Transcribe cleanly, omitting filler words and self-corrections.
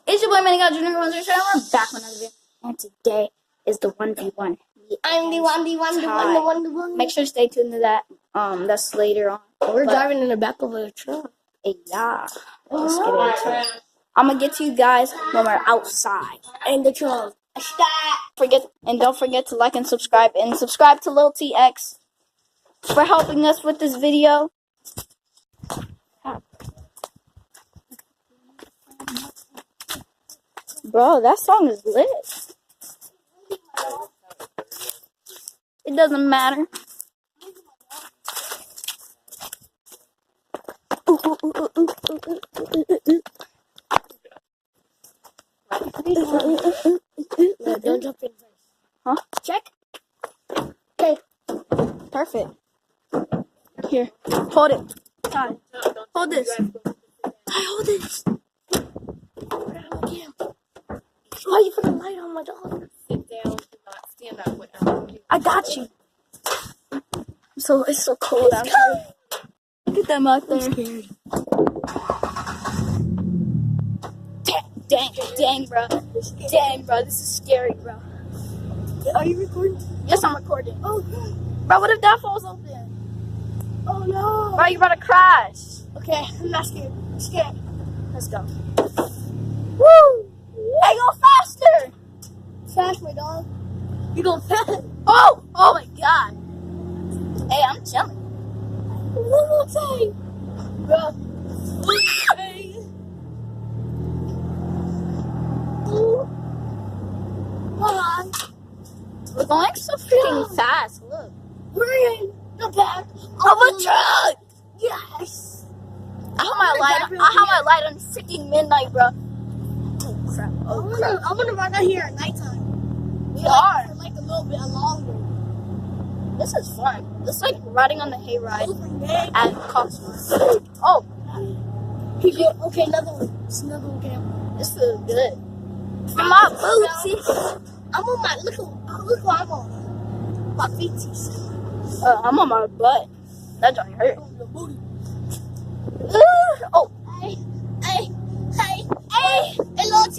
It's your boy Manny God Jr. We're back with another video, and today is the 1v1. I'm the one. Make sure to stay tuned to that. That's later on. We're driving in the back of a truck. Yeah. Let's get into it. I'm gonna get to you guys when we're outside. In the truck. Don't forget to like and subscribe to Lil TX for helping us with this video. Bro, that song is lit. It doesn't matter. Don't jump in first. Huh? Check. Okay. Perfect. Here. Hold it. Time. Hold this. Hold this. Why you put a light on my dog? Sit down, do not stand up, whatever. I got you. It's so cold out here. Look at them out there. Dang, bro. This is scary, bro. Are you recording? Yes, I'm recording. Oh, Bro, what if that falls open? oh no. Bro, you about to crash. Okay, I'm not scared. I'm scared. Let's go. Woo! Hey, go faster! Fast, my dog. You go fast. Oh my God. Hey, I'm chilling. One more time. Bro. Hey. Bye. We're going so freaking fast. Look. We're in the back Of a truck! Yes. I have my light on freaking midnight, bro. Oh crap. I'm gonna ride out here at nighttime. We are. For like a little bit longer. This is fun. It's like riding on the hayride Big. at Costco. Oh, Okay, another one. It's another one camera. this feels good. For my bootsies. I'm on my look what I'm on. My feeties. I'm on my butt. That don't hurt. On the booty. Oh, Hey, little T.